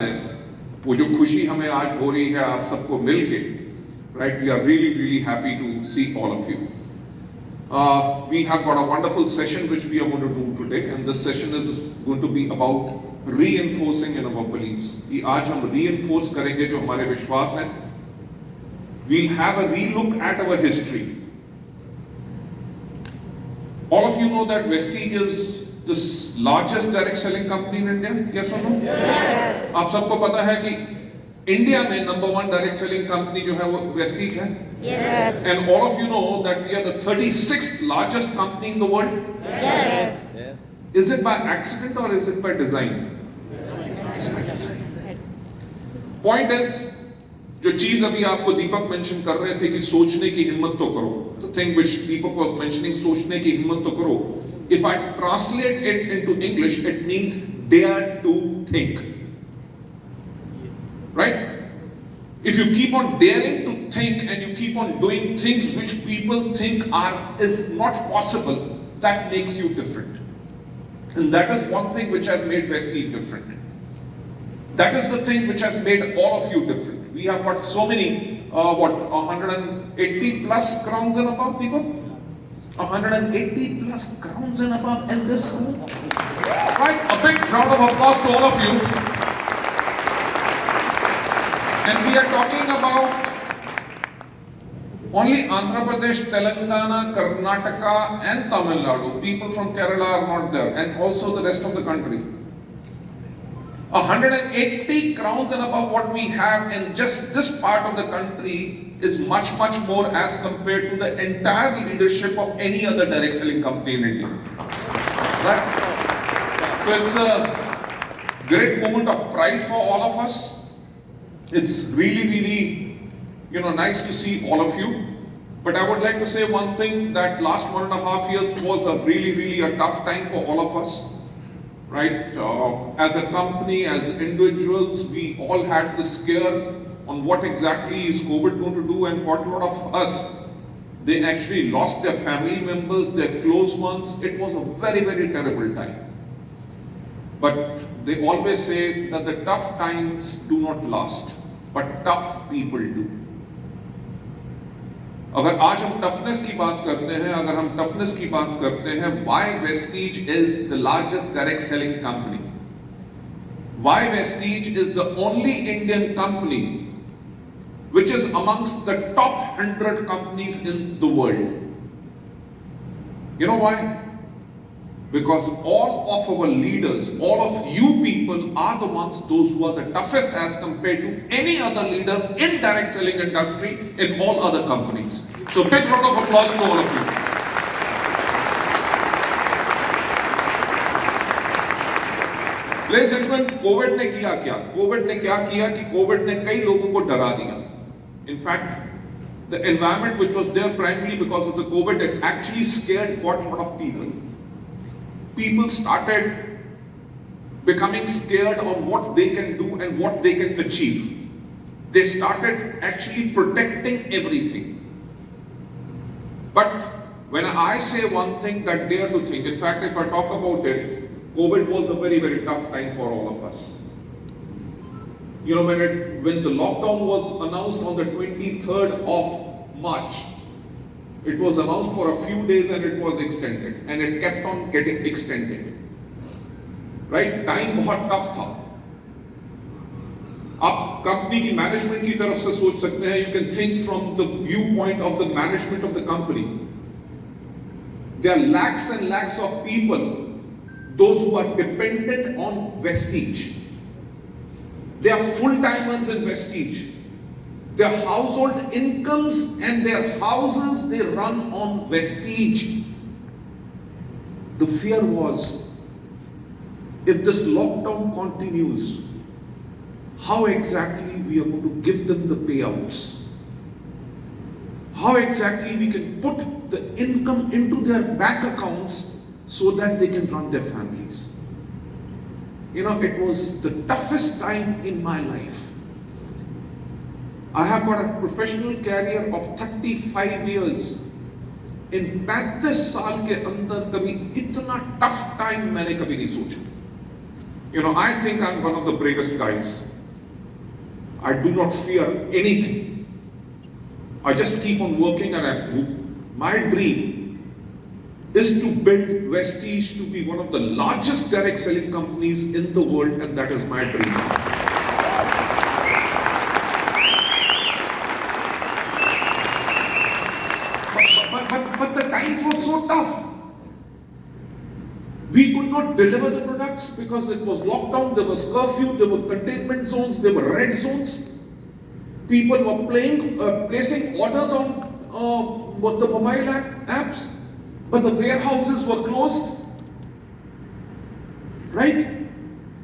वो जो खुशी हमें आज हो रही है आप सबको मिलके, right? We are really happy to see all of you. We have got a wonderful session which we are going to do today, and this session is going to be about reinforcing in our beliefs. कि आज हम reinforce करेंगे जो हमारे विश्वास हैं. We'll have a relook at our history. All of you know that Vestige is the largest direct selling company in India. Yes or no? Yes. आप सबको पता है कि इंडिया में नंबर 1 डायरेक्ट सेलिंग कंपनी जो है वो वेस्टीज है. Yes. And all of you know that we are the 36th largest company in the world. Yes. Yes. Is it by accident or is it by design? It's by design. Point is, जो चीज अभी आपको दीपक mention कर रहे थे कि सोचने की हिम्मत तो करो. The thing which Deepak was mentioning, सोचने की हिम्मत तो करो. If I translate it into English, it means dare to think. Right? If you keep on daring to think and you keep on doing things which people think is not possible, that makes you different. And that is one thing which has made Vestige different. That is the thing which has made all of you different. We have got so many, 180 plus crowns and above people? 180 plus crowns and above in this room. Right? A big round of applause to all of you. And we are talking about only Andhra Pradesh, Telangana, Karnataka and Tamil Nadu. People from Kerala are not there, and also the rest of the country. 180 crowns and above what we have in just this part of the country is much more as compared to the entire leadership of any other direct selling company in India. Right? So it's a great moment of pride for all of us. It's really nice to see all of you. But I would like to say one thing, that last 1.5 years was a really a tough time for all of us. Right? As a company, as individuals, we all had the scare on what exactly is COVID going to do, and quite a lot of us, they actually lost their family members, their close ones. It was a very terrible time. But they always say that the tough times do not last, but tough people do. अगर आज हम toughness की बात करते हैं, why Vestige is the largest direct selling company? Why Vestige is the only Indian company which is amongst the top 100 companies in the world? You know why? Because all of our leaders, all of you people are the ones, those who are the toughest as compared to any other leader in direct selling industry in all other companies. So big round of applause to all of you. Ladies and gentlemen, COVID ने किया क्या? COVID ने क्या किया कि COVID ने कई लोगों को डरा दिया. In fact, the environment which was there primarily because of the COVID, it actually scared quite a lot of people. People started becoming scared on what they can do and what they can achieve. They started actually protecting everything. But when I say one thing, that dare to think, in fact, if I talk about it, COVID was a very tough time for all of us. You know, when the lockdown was announced on the 23rd of March, it was announced for a few days and it was extended, and it kept on getting extended. Right? Time बहुत tough था. आप company की management की तरफ से सोच सकते हैं. You can think from the viewpoint of the management of the company. There are lakhs and lakhs of people, those who are dependent on Vestige. They are full-timers in Vestige. Their household incomes and their houses, they run on Vestige. The fear was, if this lockdown continues, how exactly we are going to give them the payouts? How exactly we can put the income into their bank accounts so that they can run their families? You know, it was the toughest time in my life. I have got a professional career of 35 years. In 35 साल के अंदर कभी इतना tough time मैंने कभी नहीं सोचा. You know, I think I'm one of the bravest guys. I do not fear anything. I just keep on working, and my dream is to build Vestige to be one of the largest direct selling companies in the world, and that is my dream. But the times were so tough. We could not deliver the products because it was lockdown, there was curfew, there were containment zones, there were red zones. People were placing orders on the mobile apps, but the warehouses were closed. Right?